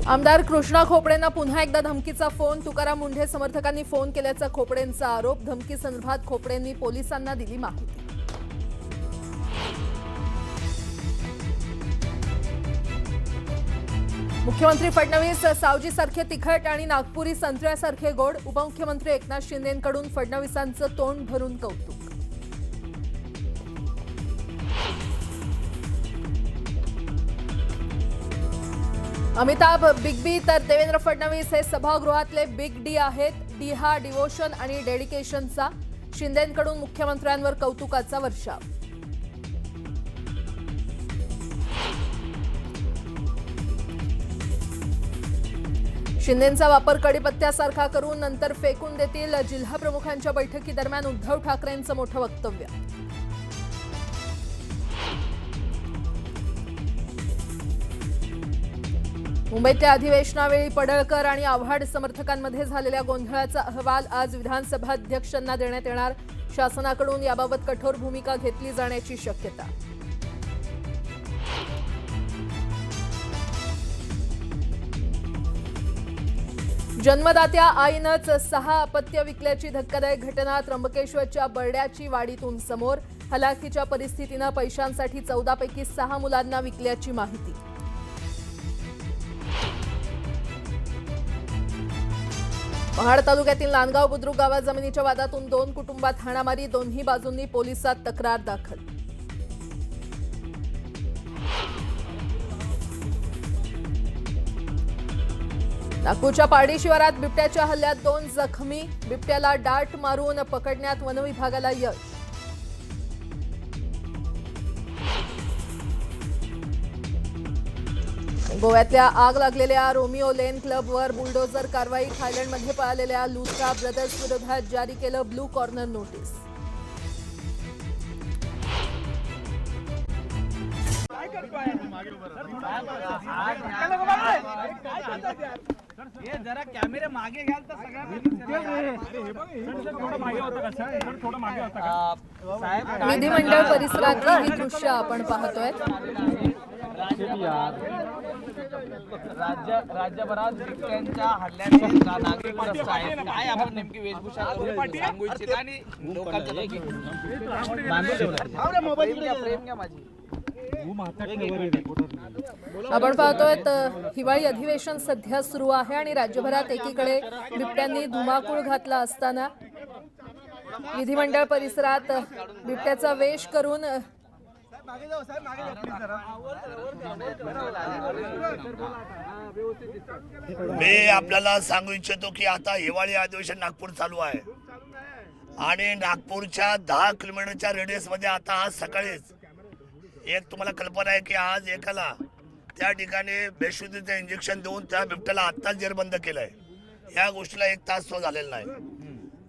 आमदार कृष्णा खोपडेंना पुन्हा एकदा धमकीचा फोन. तुकाराम मुंढे समर्थकांनी फोन केल्याचा खोपडेंचा आरोप. धमकी संदर्भात खोपडेंनी पोलिसांना दिली माहिती. मुख्यमंत्री फडणवीस सावजीसारखे तिखट आणि नागपुरी संत्र्यासारखे गोड. उपमुख्यमंत्री एकनाथ शिंदेंकडून फडणवीसांचं तोंड भरून कौतुक. अमिताभ बिग बी तर देवेंद्र फडणवीस हे सभागृहातले बिग डी आहेत. डी हा डिवोशन आणि डेडिकेशनचा. शिंदेंकडून मुख्यमंत्र्यांवर कौतुकाचा वर्षाव. शिंदेंचा वापर कडीपत्त्यासारखा करून नंतर फेकून देतील. जिल्हा प्रमुखांच्या बैठकीदरम्यान उद्धव ठाकरेंचं मोठं वक्तव्य. मुंबईतल्या अधिवेशनावेळी पडळकर आणि आव्हाड समर्थकांमध्ये झालेल्या गोंधळाचा अहवाल आज विधानसभा अध्यक्षांना देण्यात येणार. शासनाकडून याबाबत कठोर भूमिका घेतली जाण्याची शक्यता. जन्मदात्या आईनंच 6 अपत्य विकल्याची धक्कादायक घटना. त्र्यंबकेश्वरच्या बर्ड्याची वाडीतून समोर. हलाखीच्या परिस्थितीनं पैशांसाठी 14 पैकी 6 मुलांना विकल्याची माहिती. महाड तालुक्यातील नांदगाव बुद्रुक गावात जमिनीच्या वादातून 2 कुटुंबात हाणामारी. दोन्ही बाजूंनी पोलिसात तक्रार दाखल. नागपूरच्या पारडी शिवारात बिबट्याच्या हल्ल्यात 2 जखमी. बिबट्याला डाट मारून पकडण्यात वनविभागाला यश. गोव्यातल्या आग लागलेल्या रोमिओ लेन क्लबवर बुलडोझर कारवाई. थायलंडमध्ये पळालेल्या लुथरा ब्रदर्स विरोधात जारी केलं ब्लू कॉर्नर नोटीस. जरा कॅमेरे मागे घ्याल तर विधिमंडळ परिसरातली ही दृश्य आपण पाहतोय. राज्यभरात बिबट्यांच्या हल्ल्याने नागरिक त्रस्त आहेत. काय आपण नेमकी वेशभूषा सांगू इच्छिता आणि लोकांच्या प्रेम घ्या माझी. आपण पाहतोय हिवाळी अधिवेशन सध्या सुरू आहे आणि राज्यभरात एकीकडे बिबट्यांनी धुमाकूळ घातला असताना विधिमंडळ परिसरात बिबट्याचा वेश करून मी आपल्याला सांगू इच्छितो की आता हिवाळी अधिवेशन नागपूर चालू आहे आणि नागपूरच्या 10 किलोमीटरच्या रेडियस मध्ये आता आज सकाळीच एक तुम्हाला कल्पना आहे की आज एकाला त्या ठिकाणी बेशुद्धीचं इंजेक्शन देऊन त्या बिबट्याला आत्ताच जेरबंद केलंय. या गोष्टीला 1 तास तो झालेला नाही.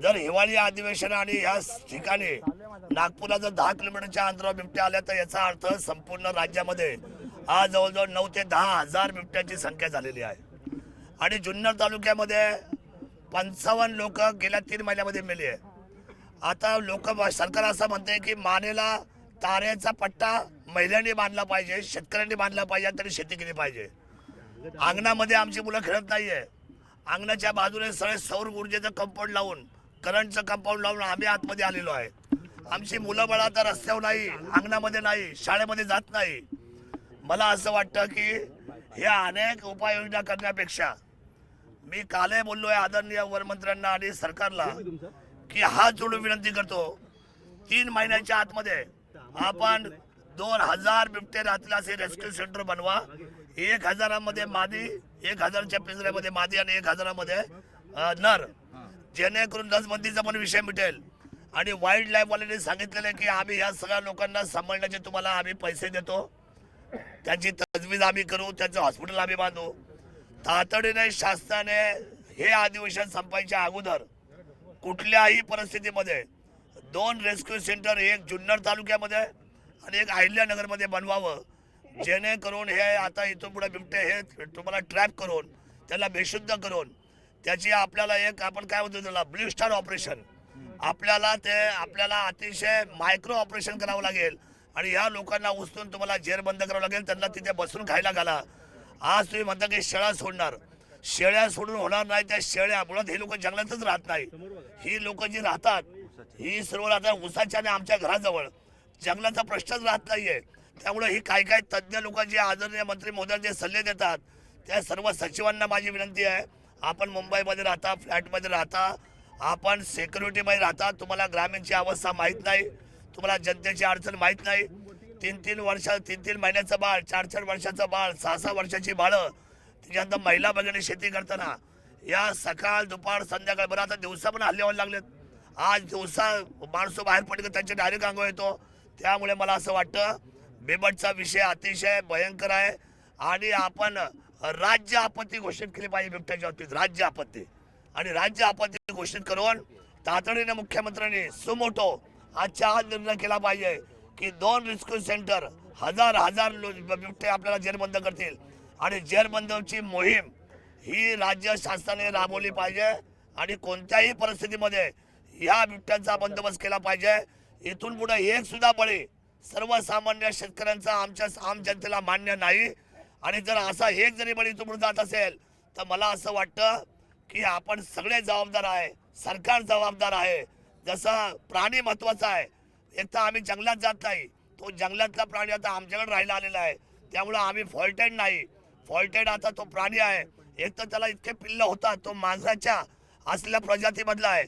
जर हिवाळी अधिवेशन आणि या ठिकाणी नागपूरला जर 10 किलोमीटरच्या अंतरावर बिबट्या आल्या तर याचा अर्थ संपूर्ण राज्यामध्ये आज जवळजवळ 9 ते 10 हजार बिबट्यांची संख्या झालेली आहे. आणि जुन्नर तालुक्यामध्ये 55 लोक गेल्या 3 महिन्यामध्ये मेली आहे. आता सरकार असं म्हणते की मानेला तारेचा पट्टा महिलांनी बांधला पाहिजे, शेतकऱ्यांनी बांधला पाहिजे, तरी शेती केली पाहिजे. अंगणामध्ये आमची मुलं खेळत नाहीये. अंगणाच्या बाजूने सगळे सौर ऊर्जेचं कंपाऊंड लावून, करंटचं कंपाऊंड लावून आम्ही आतमध्ये आलेलो आहे. आमची मुलं बाळ आता रस्त्यावर नाही, अंगणामध्ये नाही, शाळेमध्ये जात नाही. मला असं वाटतं की ह्या अनेक उपाययोजना करण्यापेक्षा मी कालही बोललोय आदरणीय वनमंत्र्यांना आणि सरकारला की हात जोडून विनंती करतो, 3 महिन्याच्या आतमध्ये आपण 2000 बिबटे राहतील असे रेस्क्यू सेंटर बनवा. 1000 मध्ये मादी, 1000च्या पिंजऱ्यामध्ये मादी आणि 1000 मध्ये नर, जेणेकरून नसबंदीचा पण विषय मिटेल. आणि वाईल्ड लाईफ वाल्यांनी सांगितलेलं की आम्ही ह्या सगळ्या लोकांना सांभाळण्याचे तुम्हाला आम्ही पैसे देतो, त्यांची तजवीज आम्ही करू, त्यांचं हॉस्पिटल आम्ही बांधू. तातडीने शासनाने हे अधिवेशन संपायच्या अगोदर कुठल्याही परिस्थितीमध्ये 2 रेस्क्यू सेंटर, एक जुन्नर तालुक्यामध्ये आणि एक अहिल्यानगरमध्ये बनवावं, जेणेकरून हे आता इथून पुढे बिबटे हे तुम्हाला ट्रॅप करून त्याला बेशुद्ध करून त्याची आपल्याला एक आपण काय म्हणतो त्याला ब्लू स्टार ऑपरेशन, आपल्याला अतिशय मायक्रो ऑपरेशन करावं लागेल आणि या लोकांना उचलून तुम्हाला जेरबंद करावं लागेल, त्यांना तिथे बसून खायला घाला. आज तुम्ही म्हणता की शेळ्या सोडणार, शेळ्या सोडून होणार नाही. त्या शेळ्या मुळात हे लोक जंगलातच राहत नाही. ही लोक जी राहतात ही सर्व राहतात उसाच्या आणि आमच्या घराजवळ. जंगलाचा प्रश्नच राहत नाहीये. त्यामुळे ही काय काय तज्ज्ञ लोक जे आदरणीय मंत्री महोदय जे सल्ले देतात त्या सर्व सचिवांना माझी विनंती आहे, आपण मुंबईमध्ये राहता, फ्लॅटमध्ये राहता, आपण सिक्युरिटीमध्ये राहता, तुम्हाला ग्रामीणची अवस्था माहीत नाही, तुम्हाला जनतेची अडचण माहीत नाही. 3-3 महिन्याचं बाळ, 4 वर्षाचं बाळ, 6 वर्षाची बाळं, त्याच्यानंतर महिला भगिनी शेती करताना या सकाळ दुपार संध्याकाळ, बरं आता दिवसा पण हल्ले व्हायला लागलेत. आज दिवसा माणसं बाहेर पडली की त्यांच्या डायरेक्ट अंग येतो. त्यामुळे मला असं वाटतं बिबटचा विषय अतिशय भयंकर आहे आणि आपण राज्य आपत्ती घोषित केली पाहिजे बिबट्याच्या बाबतीत, राज्य आपत्ती. आणि राज्य आपत्ती घोषित करून तातडीने मुख्यमंत्र्यांनी सुमोटो आजच्या आज निर्णय केला पाहिजे की 2 रेस्क्यू सेंटर, हजार बिबटे आपल्याला जेरबंद करतील आणि जेरबंदची मोहीम ही राज्य शासनाने राबवली पाहिजे आणि कोणत्याही परिस्थितीमध्ये या बिबट्यांचा बंदोबस्त केला पाहिजे. इथून पुढे एक सुद्धा बळी सर्वसामान्य शेतकऱ्यांचा आमच्या आम जनतेला मान्य नाही. आणि जर असा एक जरी बळी इथून पुढे जात असेल तर मला असं वाटतं की आपण सगळे जबाबदार आहे, सरकार जबाबदार आहे. जसं प्राणी महत्वाचा आहे, एक तर आम्ही जंगलात जात नाही, तो जंगलातला प्राणी आता आमच्याकडे राहायला आलेला आहे. त्यामुळे आम्ही फॉल्टेड नाही, फॉल्टेड आता तो प्राणी आहे. एक तर त्याला इतके पिल्ल होतात, तो माणसाच्या असलेल्या प्रजातीमधला आहे.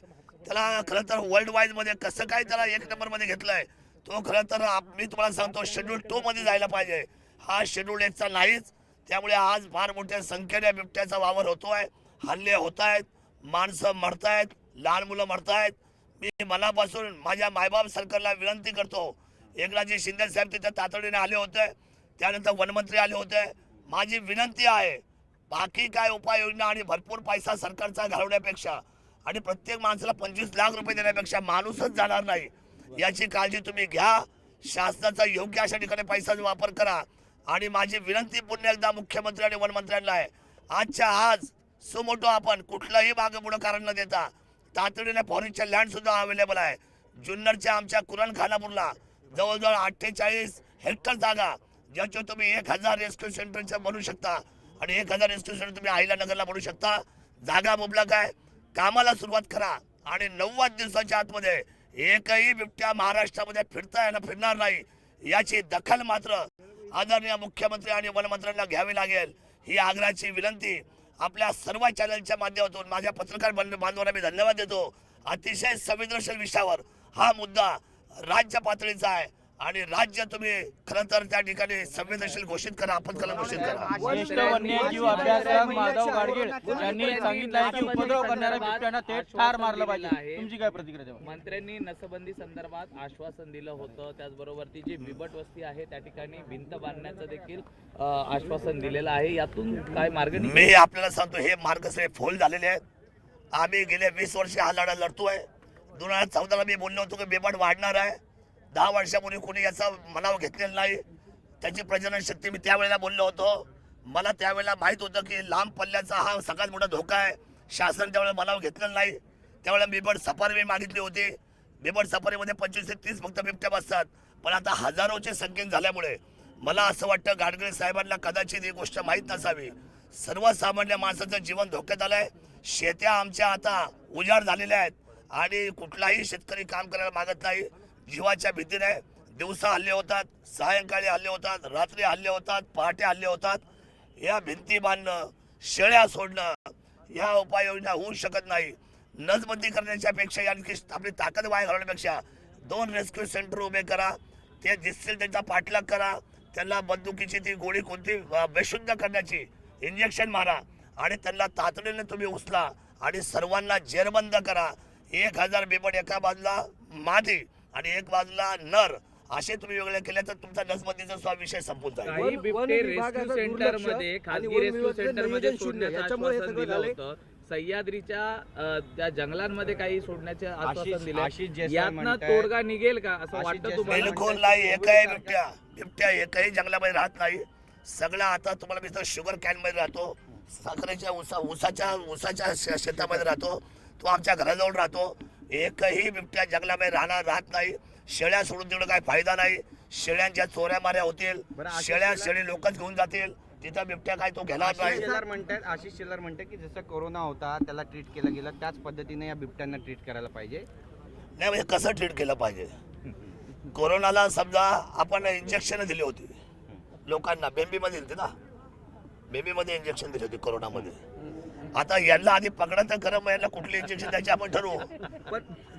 त्याला खरं तर वर्ल्ड वाईड मध्ये कसं काय त्याला 1 नंबरमध्ये घेतलंय, तो खरं तर मी तुम्हाला सांगतो शेड्यूल 2 मध्ये जायला पाहिजे. हा शेड्यूल 1चा नाहीच. त्यामुळे आज फार मोठ्या संख्येने बिबट्याचा वावर होतोय, हल्ले होत आहेत, माणसं मरतायत, लहान मुलं मरतायत. मी मनापासून माझ्या मायबाप सरकारला विनंती करतो. एकनाथजी शिंदे साहेब तिथे तातडीने आले होते, त्यानंतर वनमंत्री आले होते. माझी विनंती आहे, बाकी काय उपाययोजना आणि भरपूर पैसा सरकारचा घालवण्यापेक्षा आणि प्रत्येक माणसाला 25 लाख रुपये देण्यापेक्षा माणूसच जाणार नाही याची काळजी तुम्ही घ्या. शासनाचा योग्य अशा ठिकाणी पैशाचा वापर करा. आणि माझी विनंती पुन्हा एकदा मुख्यमंत्री आणि वनमंत्र्यांना आहे, आजच्या आज सुमोटो आपण कुठलंही मागे पुढं कारण न देता तातडीने फॉरेस्टच्या लँड सुद्धा अवेलेबल आहे. जुन्नरच्या आमच्या कुरण खानापूरला जवळजवळ 48 हेक्टर जागा, ज्याच्यावर तुम्ही 1000 रेस्क्यू सेंटरच्या बनवू शकता आणि 1000 रेस्क्यू सेंटर तुम्ही अहिल्यानगरला बनवू शकता. जागा मुबलक आहे, कामाला सुरुवात करा आणि 90 दिवसाच्या आतमध्ये एकही बिबट्या महाराष्ट्रामध्ये फिरणार नाही याची दखल मात्र आदरणीय मुख्यमंत्री आणि वनमंत्र्यांना घ्यावी लागेल. ही आग्रहाची विनंती आपल्या सर्व चॅनलच्या माध्यमातून माझ्या पत्रकार बांधवांना मी धन्यवाद देतो. अतिशय संवेदनशील विषयावर हा मुद्दा राज्य पातळीचा आहे आणि राज्य तुम्ही खरं तर त्या ठिकाणी संवेदनशील घोषित करा, आपत्कालीन घोषित करा. ज्येष्ठ वन्यजीव अभ्यासक माधव गाडगीळ यांनी सांगितलं आहे की उपद्रव करणाऱ्या बिबट्यांना थेट ठार मारलं पाहिजे. तुमची काय प्रतिक्रिया त्यावर? मंत्र्यांनी नसबंदी संदर्भात आश्वासन दिलं होतं, त्याचबरोबर ती जी बिबट वस्ती आहे त्या ठिकाणी भिंत बांधण्याचं देखील आश्वासन दिलेलं आहे. यातून काय मार्ग मी आपल्याला सांगतो, हे मार्ग सगळे फोल झालेले आहेत. आम्ही गेले 20 वर्ष हा लढा लढतोय. 2014ला मी बोललो होतो की बिबट वाढणार आहे. 10 वर्षापूर्वी कोणी याचा मनाव घेतलेला नाही. त्याची प्रजनन शक्ती मी त्यावेळेला बोललो होतो. मला त्यावेळेला माहीत होतं की लांब पल्ल्याचा हा सगळ्यात मोठा धोका आहे. शासन त्यावेळेला मनाव घेतलेलं नाही. त्यावेळेला बिबट सफारी मी मागितली होती. बिबट सफारीमध्ये 25 ते 30 फक्त बिबट्या बसतात, पण आता हजारोच्या संख्येने झाल्यामुळे मला असं वाटतं गाडगीळ साहेबांना कदाचित ही गोष्ट माहीत नसावी. सर्वसामान्य माणसाचं जीवन धोक्यात आलंय. शेत्या आमच्या आता उजाड झालेल्या आहेत आणि कुठलाही शेतकरी काम करायला मागत नाही. जीवाच्या भीतीने दिवसा हल्ले होतात, सायंकाळी हल्ले होतात, रात्री हल्ले होतात, पहाटे हल्ले होतात. या भिंती बांधणं, शेळ्या सोडणं या उपाययोजना होऊ शकत नाही. नसबंदी करण्याच्या पेक्षा आणखी आपली ताकद वाया घालवण्यापेक्षा 2 रेस्क्यू सेंटर उभे करा. ते दिसतील त्यांचा पाठलाग करा. त्यांना बंदुकीची ती गोळी कोणती बेशुद्ध करण्याची इंजेक्शन मारा आणि त्यांना तातडीने तुम्ही उचला आणि सर्वांना जेरबंद करा. 1000 बिबट एका बाजूला मादी आणि एक बाजूला नर असे तुम्ही वेगळे केले तर तुमचा नसबंदीचा विषय संपून जाईल. काही बिबटे रेस्क्यू सेंटर मध्ये, खासगी रेस्क्यू सेंटर मध्ये सोडण्याचं आश्वासन दिलं होतं. सह्याद्रीच्या त्या जंगलांमध्ये काही सोडण्याचे आश्वासन दिले. यातनं तोडगा निघेल का असं वाटतं तुम्हाला? बिलकुल नाही. एकही बिबट्या एकही जंगलामध्ये राहत नाही. सगळा आता तुम्हाला मी शुगर कॅन मध्ये राहतो, साखरेच्या ऊसाच्या शेतामध्ये राहतो, तो आमच्या घराजवळ राहतो. एकही बिबट्या जंगलामध्ये राहत नाही. शेळ्या सोडून तेवढं काही फायदा नाही. शेळ्यांच्या चोऱ्या माऱ्या होतील, शेळी लोकच घेऊन जातील. तिथं बिबट्या काय तो घेणार नाही. आशिष शेलार म्हणतात की जसं कोरोना होता त्याला ट्रीट केलं गेलं त्याच पद्धतीने या बिबट्यांना ट्रीट करायला पाहिजे. नाही म्हणजे कसं ट्रीट केलं पाहिजे. कोरोनाला समजा आपण इंजेक्शन दिली होती लोकांना, बेंबीमध्ये दिली होती ना, बेंबीमध्ये इंजेक्शन दिली होती कोरोनामध्ये. आता यांना आधी पकडा तर खरं, मग यांना कुठले इंजेक्शन द्यायचे आपण ठरवू.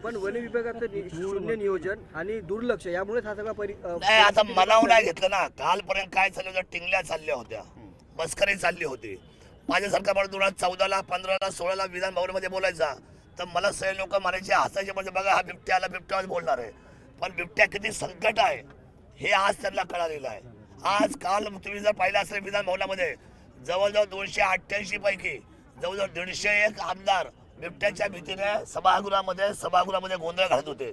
पण वन विभागाचं शून्य नियोजन आणि दुर्लक्ष यामुळे हा सगळा नाही आता मनावर नाही घेतलं ना. कालपर्यंत काय चाललं होतं, टिंगल्या चालल्या होत्या, मस्करी चालली होती. माझ्यासारखा माणूस 2014ला 15ला 16ला विधान भवनमध्ये बोलायचा तर मला सगळे लोक म्हणायचे, हसायचे, म्हणजे बघा हा बिबट्याला बिबट्याच बोलणार आहे. पण बिबट्या किती संकट आहे हे आज त्यांना कळालेलं आहे. आज काल तुम्ही जर पाहिलं असेल विधान भवनामध्ये जवळजवळ 288 पैकी जवळजवळ 101 आमदार बिबट्याच्या भीतीने सभागृहामध्ये गोंधळ घालत होते.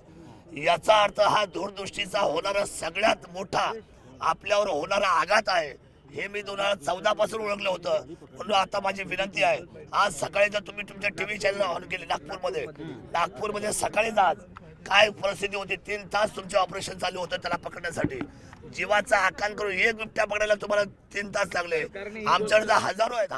याचा अर्थ हा दूरदृष्टीचा होणारा सगळ्यात मोठा आपल्यावर होणारा आघात आहे हे मी 2014 पासून ओळखलं होतं. म्हणून आता माझी विनंती आहे, आज सकाळी जर तुम्ही तुमच्या टीव्ही चॅनल ऑन केले नागपूरमध्ये सकाळीच आज काय परिस्थिती होती. 3 तास तुमचे ऑपरेशन चालू होतं त्याला पकडण्यासाठी. जीवाचा आकांत करून एक बिबट्या पकडायला तुम्हाला 3 तास लागले. आमच्याकडे हजारो आहेत.